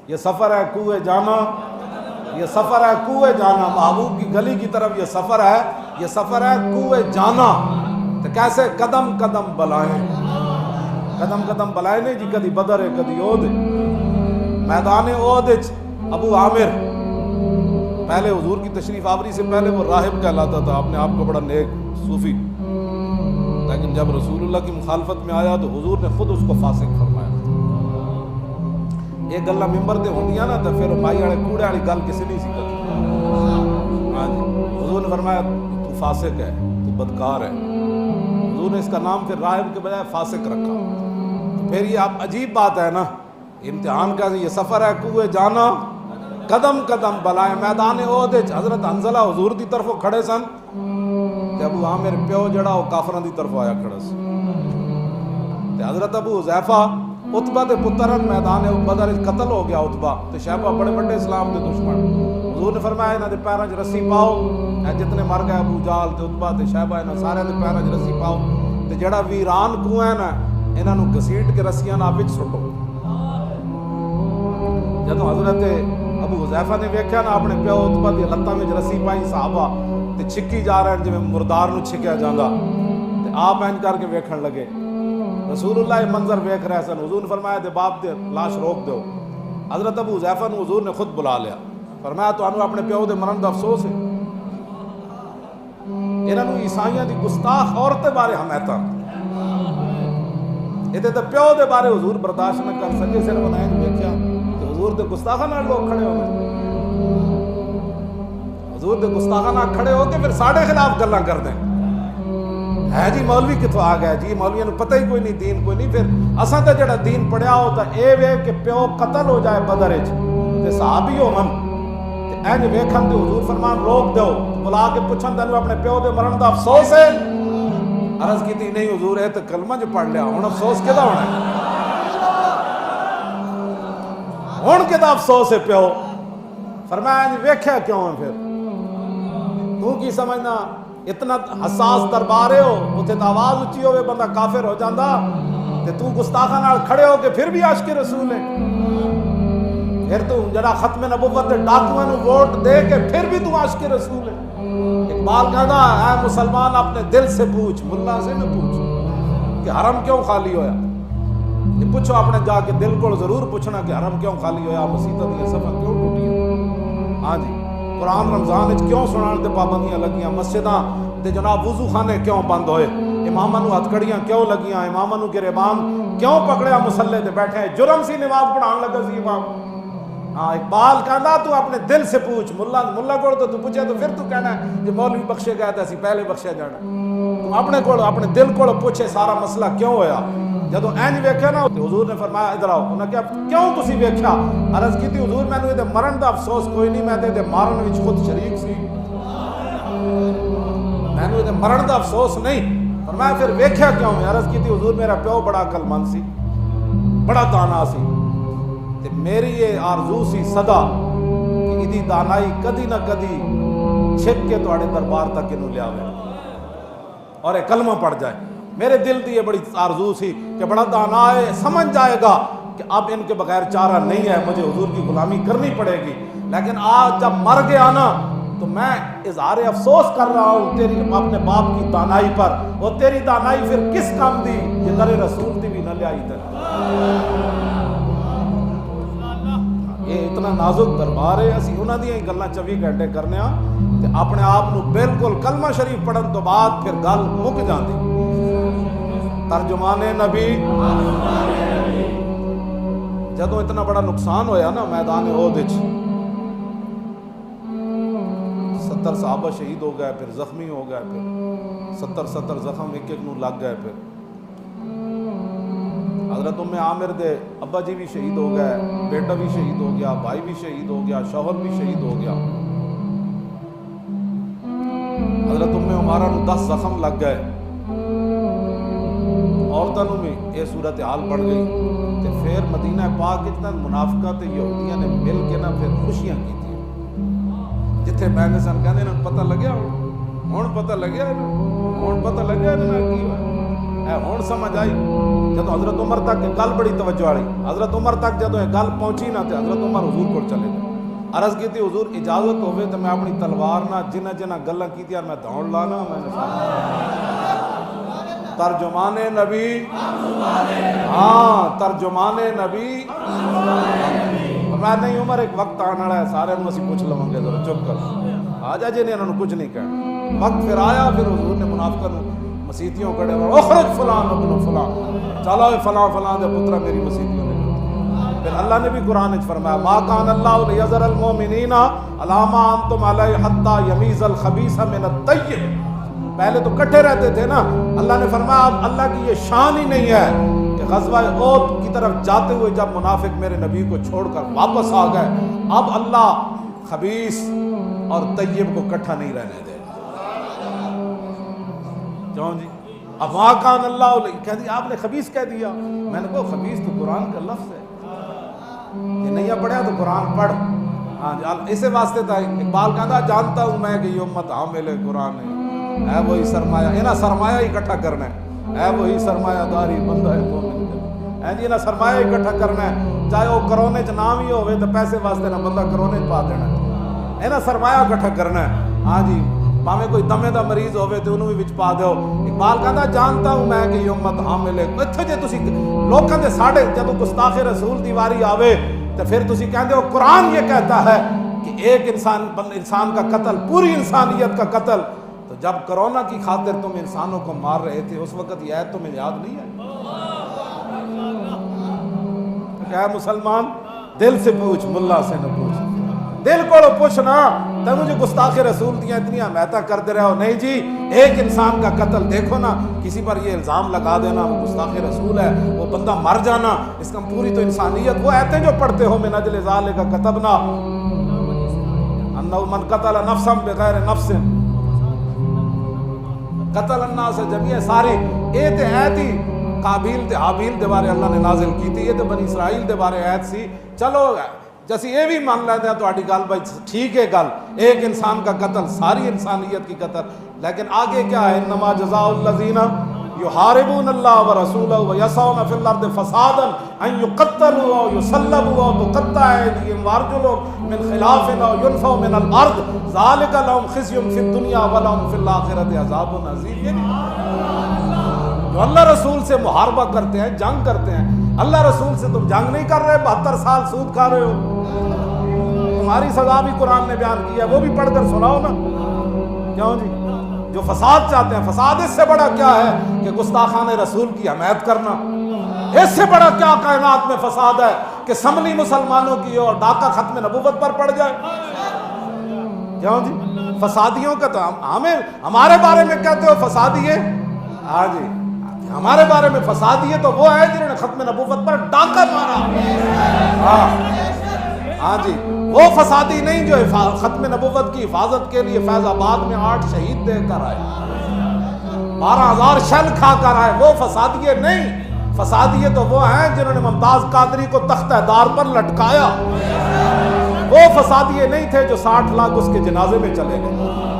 یہ سفر ہے کوہ جانا، یہ سفر ہے کوہ جانا، محبوب کی گلی کی طرف یہ سفر ہے، یہ سفر ہے کوہ جانا۔ تو کیسے قدم قدم بلائیں، قدم قدم بلائیں نہیں جی، کدی بدر ہے کدی احد ہے۔ میدان احد ابو عامر پہلے حضور کی تشریف آوری سے پہلے وہ راہب کہلاتا تھا، اپنے آپ کو بڑا نیک صوفی، لیکن جب رسول اللہ کی مخالفت میں آیا تو حضور نے خود اس کو فاسق فرمایا۔ یہ گلاں ممبر تے ہوندیاں نا تو پھر مائی والے کوڑے والی گل کسی نہیں سی کرتی۔ ہاں جی، حضور نے فرمایا تو فاسق ہے، تو بدکار ہے۔ حضور نے اس کا نام پھر راہب کے بجائے فاسق رکھا۔ تو پھر یہ اب عجیب بات ہے نا، امتحان کا یہ سفر ہے کوہ جانا، قدم قدم بلائیں۔ میدان احد حضرت حنظلہ حضور دی طرف کھڑے سن تے ابو عامر پیو جڑا وہ کافراں دی طرف آیا کھڑا سی تے حضرت ابو حذیفہ عتبہ دے پترن میدان بدر قتل ہو گیا عتبہ تے شیبہ بڑے بڑے اسلام دے دشمن۔ حضور نے فرمایا انہاں دے پیراں 'چ رسی پاؤ، اے جتنے مر گئے ابو جہل تے عتبہ تے شیبہ انہاں سارے دے پیراں 'چ رسی پاؤ تے جڑا ویران کنواں ہے نا انہاں نوں گھسیٹ کے رسیاں نال وچ سٹو۔ جدوں حضرت ابو حذیفہ نے ویکھیا نا اپنے پیو عتبہ دی لتاں وچ رسی پائی صحابہ تے چھکی جا رہے ہیں جویں مردار نوں چھکیا جاندا تے آپ اینج کر کے ویکھن لگے۔ رسول اللہ یہ منظر ویکھ رہے سن۔ حضور نے فرمایا دے باپ دے لاش روک دو۔ حضرت ابو حذیفہ نو حضور نے خود بلا لیا، فرمایا تانوں اپنے پیو دے مرن دا افسوس ہے؟ انہاں نوں عیسائیاں دی گستاخ عورتیں بارے حمایتاں، یہ تے پیو دے بارے حضور برداشت نہ کر سکے، صرف انہیں ویکھیا تے حضور دے گستاخاں نال لوگ کھڑے ہو گئے، حضور دے گستاخاں نال کھڑے ہو کے پھر ساڈے خلاف گلاں کر دیں۔ ہے جی مولوی کتوں آ گیا جی، مولویوں نوں پتہ ہی کوئی نہیں، دین کوئی نہیں۔ پھر اساں تے جڑا دین پڑھیا ہو تا اے وے کہ پیو قتل ہو جائے بدر وچ تے صحابی ہون تے اینج ویکھن تے حضور فرمان روک دیو، بلا کے پوچھن تینوں اپنے پیو دے مرن دا افسوس ہے؟ عرض کیتی نہیں حضور ہے تے کلمہ جو پڑھ لیا، ہن افسوس کدا ہونا ہے؟ ہن کدا افسوس ہے پیو؟ فرمایا اینج ویکھیا کیوں ہے پھر؟ تو کی سمجھنا اتنا حساس دربار ہے ہو اتنے تو آواز اچھی ہوئے بندہ کافر ہو جاندہ تے تو گستاخاں نال کھڑے ہو کے پھر بھی عاشق رسول ہے؟ پھر تو جڑا ختم نبوت ڈاکویں نوں ووٹ دے کے پھر بھی تو عاشق رسول ہے؟ اقبال کہتا ہے اے مسلمان اپنے دل سے پوچھ، ملا سے نہ پوچھ کہ حرم کیوں خالی ہویا۔ یہ پوچھو اپنے جا کے دل کو ضرور پوچھنا کہ حرم کیوں خالی ہویا، مسیتاں دی صفاں کیوں ٹوٹی۔ ہاں جی، قرآن رمضان وچ کیوں سنان تے پابندیاں لگیاں، مسجداں تے جناب وضو خانے کیوں بند ہوئے، اماماں نوں ہتھ کڑیاں کیوں لگیاں، اماماں نوں گریبان کیوں پکڑیا مصلے تے بیٹھے، جرم سی نماز پڑھان لگا سی امام۔ ہاں اقبال کہندا تو اپنے دل سے پوچھ، ملا کول تو پوچھے تو پھر تو کہنا ہے کہ مولوی بخشے گئے تے اسی پہلے بخشیا جانا۔ تو اپنے کول اپنے دل کول پوچھے سارا مسئلہ کیوں ہویا۔ جدوں اینج ویکھیا نا حضور نے فرمایا ادھر آؤ، انہاں کہا کیوں تسی ویکھیا؟ عرض کیتی حضور مینوں ادے مرن دا افسوس کوئی نہیں، میں تے مارن وچ خود شریک سی، مینوں ادے مرن دا افسوس نہیں۔ فرمایا پھر ویکھیا کیوں ہے؟ عرض کیتی حضور میرا پیو بڑا عقل مند سی، بڑا دانا سی تے میری یہ آرزو سی صدا کہ ادی دانائی کدی نہ کدی چھپ کے تواڈے دربار تک انہوں لے آوے اور ایک کلمہ پڑھ جائے۔ میرے دل دی یہ بڑی آرزو سی کہ بڑا دانا ہے، سمجھ جائے گا کہ اب ان کے بغیر چارہ نہیں ہے، مجھے حضور کی غلامی کرنی پڑے گی۔ لیکن آج جب مر گیا نا تو میں اظہار افسوس کر رہا ہوں تیری اپنے باپ کی دانائی پر، اور تیری دانائی پھر کس کام دی، یہ در رسول دی بھی نہ لے آئی تک۔ یہ اتنا نازک دربار ہے، اسی انہاں دیاں ہی گلاں 24 گھنٹے کرنے ہاں تے اپنے آپ نو بالکل کلمہ شریف پڑھن تو بعد پھر گل مک جاندی۔ ترجمان نبی جدوں اتنا بڑا نقصان ہویا نا میدان احد وچ، 70 صحابہ شہید ہو گئے، پھر زخمی ہو گئے، پھر 70 زخم ایک ایک نو لگ گئے، پھر حضرت ام عامر دے ابا جی بھی شہید ہو گئے، بیٹا بھی شہید ہو گیا، بھائی بھی شہید ہو گیا، شوہر بھی شہید ہو گیا۔ حضرت ام عمارہ نو 10 زخم لگ گئے، عورتوں بھی یہ صورتحال بڑھ گئی تے پھر مدینہ پاک اتنا منافقات یہودیاں نے مل کے نا پھر خوشیاں کی تھی، جتھے بہنے سن کہنے انہوں پتہ لگیا، ہون پتہ لگیا، ہون پتہ لگیا انہوں کی ہوا، اے ہون سمجھ آئی جدو حضرت عمر تک یہ گل بڑی توجہ والی، حضرت عمر تک جدو یہ گل پہنچی نہ تے حضرت عمر حضور کو چلے گئے، عرض کی تھی حضور اجازت ہوئے تو میں اپنی تلوار نہ جنہ جنہ گلاں کی تھی میں دوڑ لانا، میں نے ترجمان نبی، ہاں ترجمان نبی، میں نہیں عمر ایک وقت آنے والا ہے سارے نوں اسی پوچھ لواں گے، ذرا چپ کر آ جا جی نے انہوں نے کچھ نہیں کہنا۔ وقت پھر آیا، پھر حضور نے منافقوں مسیتیوں کڑے اخرج فلان ابن فلان، چلو فلاں فلاں دے پترا میری مسیتیوں نے۔ پھر اللہ نے بھی قرآن وچ فرمایا ما کان اللہ لیذر المؤمنین علی ما انتم علیہ حتی یمیز الخبیث من الطیب۔ پہلے تو کٹھے رہتے تھے نا، اللہ نے فرمایا اللہ کی یہ شان ہی نہیں ہے کہ غزوہ احد کی طرف جاتے ہوئے جب منافق میرے نبی کو چھوڑ کر واپس آ گئے، اب اللہ خبیث اور طیب کو کٹھا نہیں رہنے دے۔ کیوں جی؟ اب ما کان اللہ کہہ دیا، آپ نے خبیث کہہ دیا، میں نے کہا خبیث تو قرآن کا لفظ ہے، یہ نہیں پڑھا تو قرآن پڑھ۔ ہاں جی، اسے واسطے تھا اقبال کہتا جانتا ہوں میں کہ یہ امت حامل قرآن ہے وہی سرمایہ، انہاں سرمایہ اکٹھا کرنا ہے وہی سرمایہ داری بندہ ہے مومن ہے جی، انہاں سرمایہ اکٹھا کرنا ہے، چاہے وہ کرونے چ نام ہی ہوئے تو پیسے واسطے نہ بندہ کرونے پا دینا ہے، انہاں سرمایہ اکٹھا کرنا ہے۔ ہاں جی، پاویں کوئی دمے دا مریض ہوئے تو انہوں بھی وچ پا دیو۔ اقبال کہتا جانتا ہوں میں کہ یہ امت حامل ہے، اتھے جے تسی لوکاں دے ساڈے جدوں گستاخ رسول دی واری آوے تو پھر تسی کہندے ہو قرآن یہ کہتا ہے کہ ایک انسان کا قتل پوری انسانیت کا قتل، تو جب کرونا کی خاطر تم انسانوں کو مار رہے تھے اس وقت یہ آیت تمہیں یاد نہیں ہے؟ کہ مسلمان دل سے پوچھ، ملا سے نہ پوچھ، دل کو پوچھنا تو مجھے گستاخ رسول دیا اتنی حمایتیں کرتے رہو، نہیں جی ایک انسان کا قتل دیکھو نا، کسی پر یہ الزام لگا دینا وہ گستاخ رسول ہے، وہ بندہ مر جانا، اس کا پوری تو انسانیت۔ وہ آیتیں جو پڑھتے ہو من اجل ذالک کتبنا انہ من قتل نفسا بغیر نفس قتل الناس جميعا، ساری اے تے آیت ہی قابیل تے حابیل دے بارے اللہ نے نازل کی تھی، یہ تے بنی اسرائیل دے بارے آیت سی۔ چلو جیسی یہ بھی مان لیتے ہیں تو آٹی گل بھائی ٹھیک ہے، گل ایک انسان کا قتل ساری انسانیت کی قتل، لیکن آگے کیا ہے؟ انما جزاء الذین یحاربون اللہ ورسولہ ویسعون فی الارض فسادا ان یقتلوا او یصلبوا او تقطع ایدیہم وارجلہم من خلاف او ینفوا من الارض ذلک لهم خزی فی الدنیا ولہم فی الآخرۃ عذاب عظیم۔ جو اللہ رسول سے محاربہ کرتے ہیں، جنگ کرتے ہیں، اللہ رسول سے تم جنگ نہیں کر رہے، 72 سال سود کھا رہے ہو، تمہاری سزا بھی قرآن نے بیان کی ہے، وہ بھی پڑھ کر سناؤ نا۔ کیوں جی؟ جو فساد چاہتے ہیں، فساد اس سے بڑا کیا ہے کہ گستاخان رسول کی حمایت کرنا، اس سے بڑا کیا کائنات میں فساد ہے کہ سملی مسلمانوں کی اور ڈاکہ ختم نبوت پر پڑ جائے۔ کیوں جی؟ فسادیوں کا تو ہمارے بارے میں کہتے ہو فسادی ہے، ہاں جی ہمارے بارے میں فسادی ہے تو وہ ہے جنہوں نے ختم نبوت پر ڈاکہ مارا۔ ہاں جی، وہ فسادی نہیں جو ختم نبوت کی حفاظت کے لیے فیض آباد میں 8 شہید دے کر آئے، 12,000 شل کھا کر آئے، وہ فسادی نہیں۔ فسادی تو وہ ہیں جنہوں نے ممتاز قادری کو تختہ دار پر لٹکایا، وہ فسادی نہیں تھے جو 60 لاکھ اس کے جنازے میں چلے گئے۔